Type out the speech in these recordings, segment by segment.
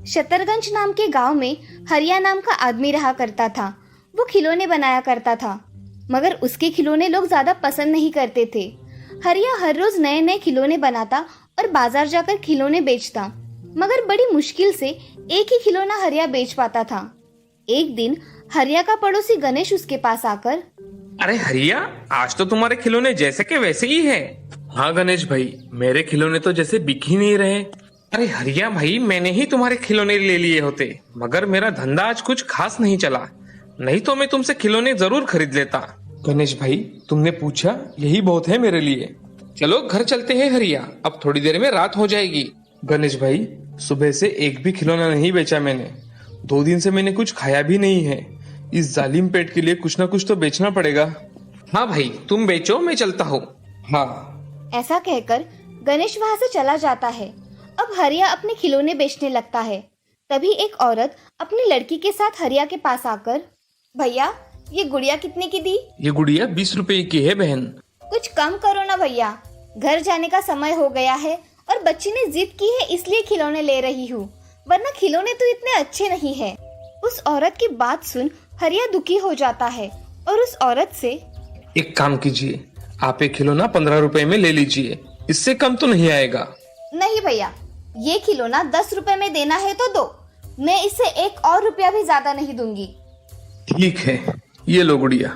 शतरगंज नाम के गांव में हरिया नाम का आदमी रहा करता था। वो खिलौने बनाया करता था, मगर उसके खिलौने लोग ज्यादा पसंद नहीं करते थे। हरिया हर रोज नए नए खिलौने बनाता और बाजार जाकर खिलौने बेचता, मगर बड़ी मुश्किल से एक ही खिलौना हरिया बेच पाता था। एक दिन हरिया का पड़ोसी गणेश उसके पास आकर, अरे हरिया, आज तो तुम्हारे खिलौने जैसे के वैसे ही है। हाँ गणेश भाई, मेरे खिलौने तो जैसे बिक ही नहीं रहे। अरे हरिया भाई, मैंने ही तुम्हारे खिलौने ले लिए होते, मगर मेरा धंधा आज कुछ खास नहीं चला, नहीं तो मैं तुमसे खिलौने जरूर खरीद लेता। गणेश भाई, तुमने पूछा यही बहुत है मेरे लिए। चलो घर चलते हैं हरिया, अब थोड़ी देर में रात हो जाएगी। गणेश भाई, सुबह से एक भी खिलौना नहीं बेचा मैंने। 2 दिन से मैंने कुछ खाया भी नहीं है। इस जालिम पेट के लिए कुछ ना कुछ तो बेचना पड़ेगा। हाँ भाई, तुम बेचो, मैं चलता हूँ। हाँ। ऐसा कहकर गणेश वहां से चला जाता है। अब हरिया अपने खिलौने बेचने लगता है। तभी एक औरत अपनी लड़की के साथ हरिया के पास आकर, भैया ये गुड़िया कितने की दी? ये गुड़िया 20 रुपए की है बहन। कुछ कम करो ना भैया, घर जाने का समय हो गया है और बच्ची ने जिद की है इसलिए खिलौने ले रही हूँ, वरना खिलौने तो इतने अच्छे नहीं है। उस औरत की बात सुन हरिया दुखी हो जाता है और उस औरत से, एक काम कीजिए, आप एक खिलौना 15 रुपए में ले लीजिए, इससे कम तो नहीं आएगा। नहीं भैया, ये खिलौना 10 रुपए में देना है तो दो, मैं इससे 1 और रुपया भी ज्यादा नहीं दूंगी। ठीक है, ये लो गुड़िया।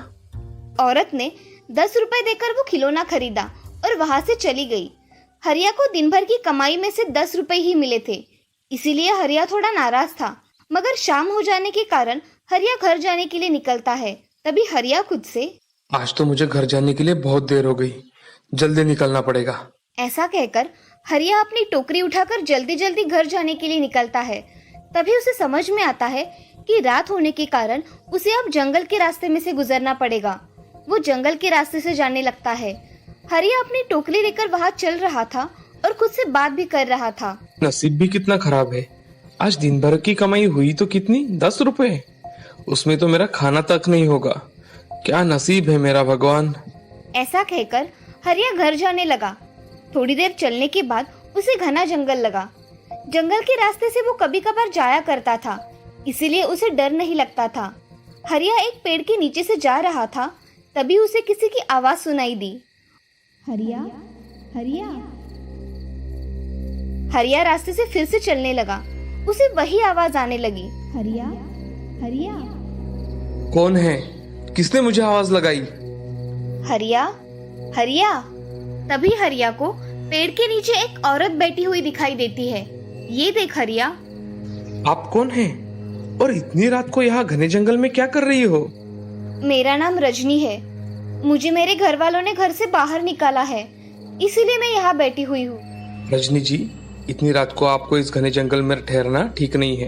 औरत ने 10 रुपए देकर वो खिलौना खरीदा और वहां से चली गई। हरिया को दिन भर की कमाई में से 10 रुपए ही मिले थे, इसीलिए हरिया थोड़ा नाराज था। मगर शाम हो जाने के कारण हरिया घर जाने के लिए निकलता है। तभी हरिया खुद से, आज तो मुझे घर जाने के लिए बहुत देर हो गई, जल्दी निकलना पड़ेगा। ऐसा कहकर हरिया अपनी टोकरी उठाकर जल्दी जल्दी घर जाने के लिए निकलता है। तभी उसे समझ में आता है कि रात होने के कारण उसे अब जंगल के रास्ते में से गुजरना पड़ेगा। वो जंगल के रास्ते से जाने लगता है। हरिया अपनी टोकरी लेकर वहां चल रहा था और खुद से बात भी कर रहा था। नसीब भी कितना खराब है, आज दिन भर की कमाई हुई तो कितनी, 10 रुपए, उसमें तो मेरा खाना तक नहीं होगा। क्या नसीब है मेरा भगवान। ऐसा कहकर हरिया घर जाने लगा। थोड़ी देर चलने के बाद उसे घना जंगल लगा। जंगल के रास्ते से वो कभी कभार जाया करता था, इसीलिए उसे डर नहीं लगता था। हरिया एक पेड़ के नीचे से जा रहा था, तभी उसे किसी की आवाज सुनाई दी, हरिया हरिया। हरिया रास्ते से फिर से चलने लगा। उसे वही आवाज आने लगी, हरिया हरिया। कौन है? किसने मुझे आवाज लगाई? हरिया हरिया। तभी हरिया को पेड़ के नीचे एक औरत बैठी हुई दिखाई देती है। ये देख हरिया। आप कौन हैं? और इतनी रात को यहाँ घने जंगल में क्या कर रही हो? मेरा नाम रजनी है। मुझे मेरे घर वालों ने घर से बाहर निकाला है, इसीलिए मैं यहाँ बैठी हुई हूँ। रजनी जी, इतनी रात को आपको इस घने जंगल में ठहरना ठीक नहीं है।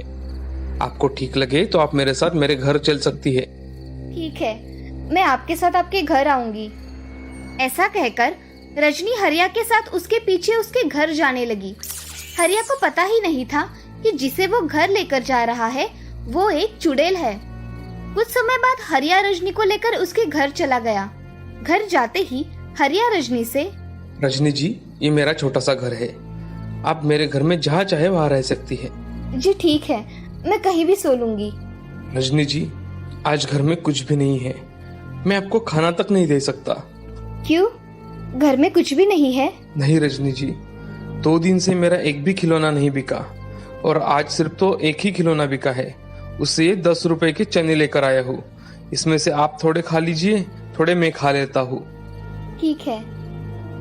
आपको ठीक लगे तो आप मेरे साथ मेरे घर चल सकती है। ठीक है, मैं आपके साथ आपके घर आऊंगी। ऐसा कहकर रजनी हरिया के साथ उसके पीछे उसके घर जाने लगी। हरिया को पता ही नहीं था कि जिसे वो घर लेकर जा रहा है वो एक चुड़ैल है। कुछ समय बाद हरिया रजनी को लेकर उसके घर चला गया। घर जाते ही हरिया रजनी से, रजनी जी, ये मेरा छोटा सा घर है, आप मेरे घर में जहाँ चाहे वहाँ रह सकती है। जी ठीक है, मैं कहीं भी सो लूंगी। रजनी जी, आज घर में कुछ भी नहीं है, मैं आपको खाना तक नहीं दे सकता। क्यों, घर में कुछ भी नहीं है? नहीं रजनी जी, 2 दिन से मेरा एक भी खिलौना नहीं बिका और आज सिर्फ तो एक ही खिलौना बिका है, उससे 10 रुपए के चने लेकर आया हूँ। इसमें से आप थोड़े खा लीजिए, थोड़े मैं खा लेता हूँ। ठीक है।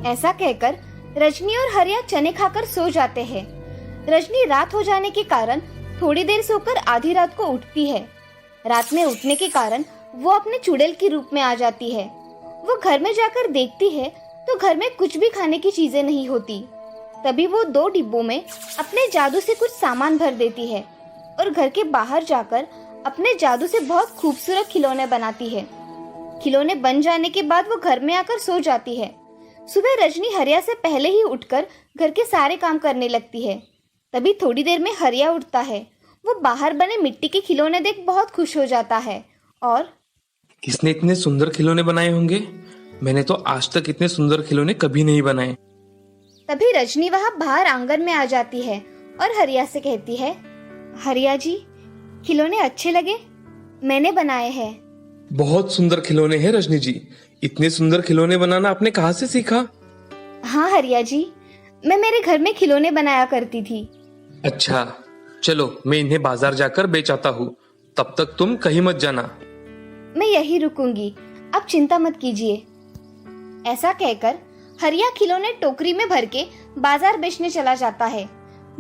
ऐसा कहकर रजनी और हरिया चने खाकर सो जाते हैं। रजनी रात हो जाने के कारण थोड़ी देर सोकर आधी रात को उठती है। रात में उठने के कारण वो अपने चुड़ैल के रूप में आ जाती है। वो घर में जाकर देखती है तो घर में कुछ भी खाने की चीजें नहीं होती। तभी वो 2 डिब्बों में अपने जादू से कुछ सामान भर देती है और घर के बाहर जाकर अपने जादू से बहुत खूबसूरत खिलौने बनाती है। खिलौने बन जाने के बाद वो घर में आकर सो जाती है। सुबह रजनी हरिया से पहले ही उठकर घर के सारे काम करने लगती है। तभी थोड़ी देर में हरिया उठता है। वो बाहर बने मिट्टी के खिलौने देख बहुत खुश हो जाता है और, किसने इतने सुंदर खिलौने बनाए होंगे? मैंने तो आज तक इतने सुंदर खिलौने कभी नहीं बनाए। तभी रजनी वहाँ बाहर आंगन में आ जाती है और हरिया से कहती है, हरिया जी, खिलौने अच्छे लगे? मैंने बनाए हैं। बहुत सुंदर खिलौने हैं रजनी जी। इतने सुंदर खिलौने बनाना आपने कहाँ से सीखा? हाँ हरिया जी, मैं मेरे घर में खिलौने बनाया करती थी। अच्छा, चलो मैं इन्हें बाजार जाकर बेच आता हूँ। तब तक तुम कहीं मत जाना। मैं यही रुकूंगी, आप चिंता मत कीजिए। ऐसा कहकर हरिया खिलौने टोकरी में भर के बाजार बेचने चला जाता है।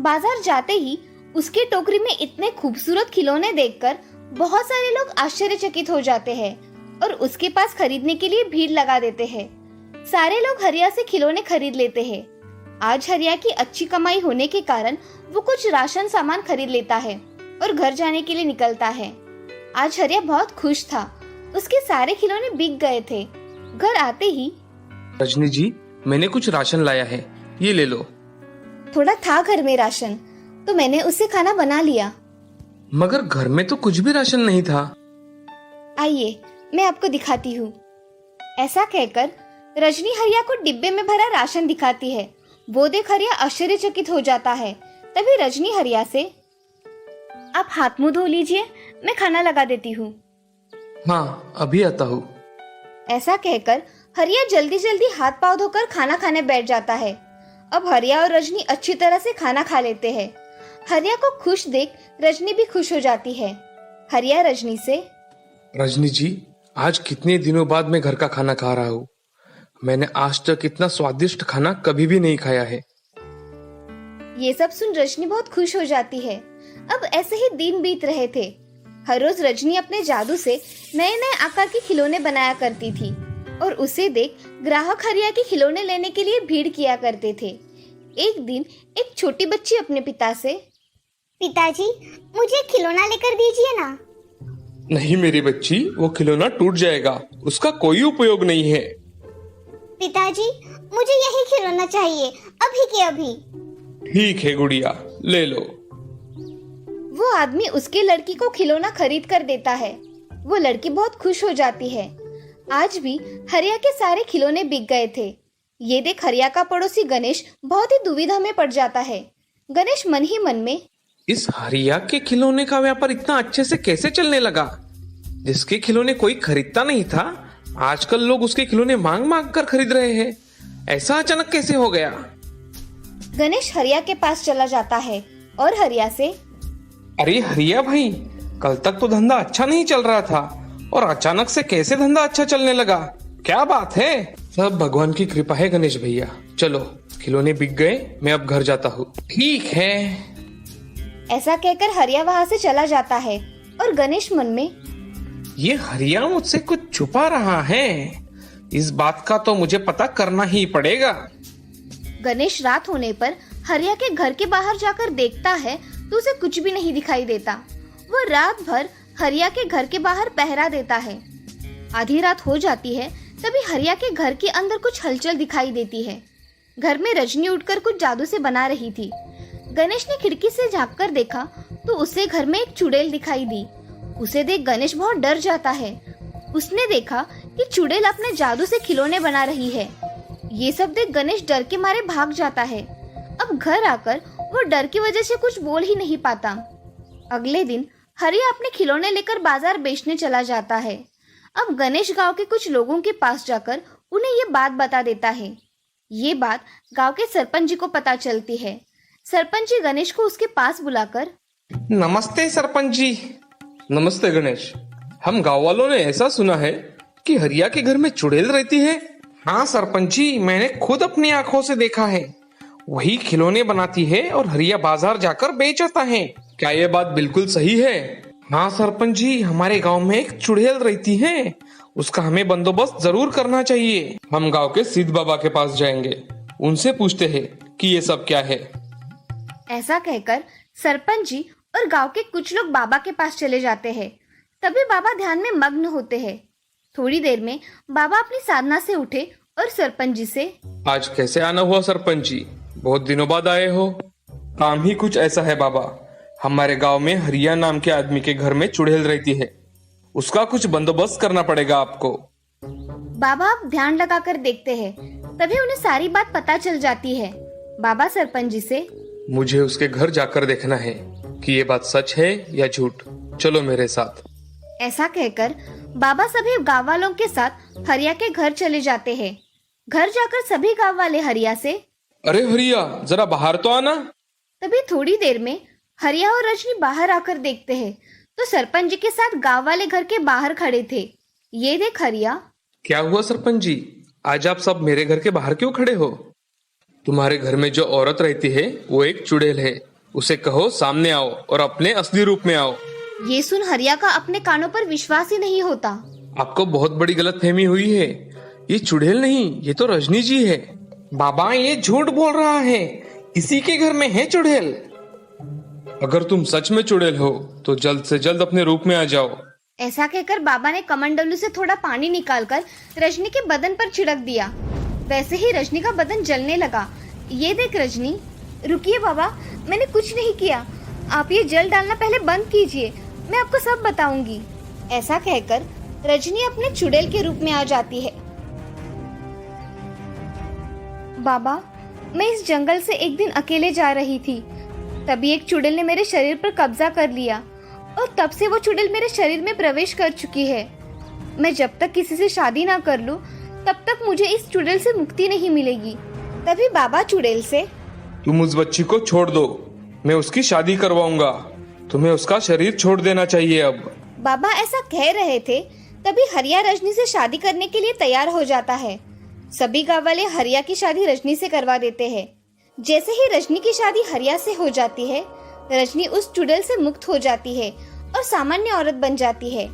बाजार जाते ही उसकी टोकरी में इतने खूबसूरत खिलौने देखकर बहुत सारे लोग आश्चर्यचकित हो जाते हैं और उसके पास खरीदने के लिए भीड़ लगा देते हैं। सारे लोग हरिया से खिलौने खरीद लेते हैं। आज हरिया की अच्छी कमाई होने के कारण वो कुछ राशन सामान खरीद लेता है और घर जाने के लिए निकलता है। आज हरिया बहुत खुश था। उसके सारे खिलौने बिक गए थे। घर आते ही रजनी जी, मैंने कुछ राशन लाया है, ये ले लो। थोड़ा था घर में राशन, तो मैंने उससे खाना बना लिया। मगर घर में तो कुछ भी राशन नहीं था। आइए, मैं आपको दिखाती हूँ। ऐसा कहकर रजनी हरिया को डिब्बे में भरा राशन दिखाती है। वो देख हरिया आश्चर्यचकित हो जाता है। तभी रजनी हरिया से, आप हाथ मुंह धो लीजिए, मैं खाना लगा देती हूँ। हाँ, अभी आता हूँ। ऐसा कहकर हरिया जल्दी जल्दी हाथ पांव धोकर खाना खाने बैठ जाता है। अब हरिया और रजनी अच्छी तरह से खाना खा लेते हैं। हरिया को खुश देख रजनी भी खुश हो जाती है। हरिया रजनी से, रजनी जी, आज कितने दिनों बाद मैं घर का खाना खा रहा हूँ। मैंने आज तक इतना स्वादिष्ट खाना कभी भी नहीं खाया है। ये सब सुन रजनी बहुत खुश हो जाती है। अब ऐसे ही दिन बीत रहे थे। हर रोज रजनी अपने जादू से नए नए आकार के खिलौने बनाया करती थी और उसे देख ग्राहक हरिया के खिलौने लेने के लिए भीड़ किया करते थे। एक दिन एक छोटी बच्ची अपने पिता से, पिताजी, मुझे खिलौना लेकर दीजिए ना। नहीं मेरी बच्ची, वो खिलौना टूट जाएगा, उसका कोई उपयोग नहीं है। पिताजी, मुझे यही खिलौना चाहिए, अभी के अभी। ठीक है गुड़िया, ले लो। वो आदमी उसके लड़की को खिलौना खरीद कर देता है। वो लड़की बहुत खुश हो जाती है। आज भी हरिया के सारे खिलौने बिक गए थे। ये देख हरिया का पड़ोसी गणेश बहुत ही दुविधा में पड़ जाता है। गणेश मन ही मन में, इस हरिया के खिलौने का व्यापार इतना अच्छे से कैसे चलने लगा? जिसके खिलौने कोई खरीदता नहीं था, आजकल लोग उसके खिलौने मांग मांग कर खरीद रहे हैं। ऐसा अचानक कैसे हो गया? गणेश हरिया के पास चला जाता है और हरिया से, अरे हरिया भाई, कल तक तो धंधा अच्छा नहीं चल रहा था और अचानक से कैसे धंधा अच्छा चलने लगा? क्या बात है? सब भगवान की कृपा है गणेश भैया। चलो, खिलौने बिक गए, मैं अब घर जाता हूँ। ठीक है। ऐसा कहकर हरिया वहाँ से चला जाता है और गणेश मन में, ये हरिया मुझसे कुछ छुपा रहा है। इस बात का तो मुझे पता करना ही पड़ेगा। गणेश रात होने पर हरिया के घर के बाहर जाकर देखता है तो उसे कुछ भी नहीं दिखाई देता। वो रात भर हरिया के घर के बाहर पहरा देता है। आधी रात हो जाती है, तभी हरिया के घर के अंदर कुछ हलचल दिखाई देती है। घर में रजनी उठकर कुछ जादू से बना रही थी। गणेश ने खिड़की से झांककर देखा तो उसे घर में एक चुड़ैल दिखाई दी। उसे देख गणेश बहुत डर जाता है। उसने देखा कि चुड़ैल अपने जादू से खिलौने बना रही है। ये सब देख गणेश डर के मारे भाग जाता है। अब घर आकर वो डर की वजह से कुछ बोल ही नहीं पाता। अगले दिन हरिया अपने खिलौने लेकर बाजार बेचने चला जाता है। अब गणेश गांव के कुछ लोगों के पास जाकर उन्हें ये बात बता देता है। ये बात गांव के सरपंच जी को पता चलती है। सरपंच जी गणेश को उसके पास बुलाकर, नमस्ते सरपंच जी। नमस्ते गणेश। हम गांव वालों ने ऐसा सुना है कि हरिया के घर में चुड़ैल रहती है। हाँ सरपंच जी, मैंने खुद अपनी आंखों से देखा है। वही खिलौने बनाती है और हरिया बाजार जाकर बेच आता है। क्या ये बात बिल्कुल सही है? हाँ सरपंच जी, हमारे गांव में एक चुड़ैल रहती है। उसका हमें बंदोबस्त जरूर करना चाहिए। हम गांव के सिद्ध बाबा के पास जाएंगे, उनसे पूछते हैं कि ये सब क्या है। ऐसा कहकर सरपंच जी और गांव के कुछ लोग बाबा के पास चले जाते हैं। तभी बाबा ध्यान में मग्न होते हैं। थोड़ी देर में बाबा अपनी साधना से उठे और सरपंच जी से, आज कैसे आना हुआ सरपंच जी? बहुत दिनों बाद आए हो। काम ही कुछ ऐसा है बाबा, हमारे गांव में हरिया नाम के आदमी के घर में चुड़ैल रहती है। उसका कुछ बंदोबस्त करना पड़ेगा आपको। बाबा अब ध्यान लगाकर देखते हैं। तभी उन्हें सारी बात पता चल जाती है। बाबा सरपंच जी से, मुझे उसके घर जाकर देखना है कि ये बात सच है या झूठ। चलो मेरे साथ। ऐसा कहकर बाबा सभी गांव वालों के साथ हरिया के घर चले जाते हैं। घर जाकर सभी गांव वाले हरिया से, अरे हरिया, जरा बाहर तो आना। तभी थोड़ी देर में हरिया और रजनी बाहर आकर देखते हैं तो सरपंच जी के साथ गांव वाले घर के बाहर खड़े थे। ये देख हरिया। क्या हुआ सरपंच जी, आज आप सब मेरे घर के बाहर क्यों खड़े हो? तुम्हारे घर में जो औरत रहती है वो एक चुड़ैल है, उसे कहो सामने आओ और अपने असली रूप में आओ। ये सुन हरिया का अपने कानों पर विश्वास ही नहीं होता। आपको बहुत बड़ी गलतफहमी हुई है, ये चुड़ैल नहीं, ये तो रजनी जी है। बाबा ये झूठ बोल रहा है, इसी के घर में है चुड़ैल। अगर तुम सच में चुड़ैल हो तो जल्द से जल्द अपने रूप में आ जाओ। ऐसा कहकर बाबा ने कमंडलू से थोड़ा पानी निकालकर रजनी के बदन पर छिड़क दिया। वैसे ही रजनी का बदन जलने लगा। ये देख रजनी, रुकिए बाबा, मैंने कुछ नहीं किया, आप ये जल डालना पहले बंद कीजिए, मैं आपको सब बताऊंगी। ऐसा कहकर रजनी अपने चुड़ैल के रूप में आ जाती है। बाबा, मैं इस जंगल से एक दिन अकेले जा रही थी, तभी एक चुड़ैल ने मेरे शरीर पर कब्जा कर लिया और तब से वो चुड़ैल मेरे शरीर में प्रवेश कर चुकी है। मैं जब तक किसी से शादी ना कर लूं, तब तक मुझे इस चुड़ैल से मुक्ति नहीं मिलेगी। तभी बाबा चुड़ैल से, तुम उस बच्ची को छोड़ दो, मैं उसकी शादी करवाऊंगा, तुम्हें उसका शरीर छोड़ देना चाहिए अब। बाबा ऐसा कह रहे थे तभी हरिया रजनी से शादी करने के लिए तैयार हो जाता है। सभी गांव वाले हरिया की शादी रजनी से करवा देते हैं। जैसे ही रजनी की शादी हरिया से हो जाती है, रजनी उस चुड़ैल से मुक्त हो जाती है और सामान्य औरत बन जाती है।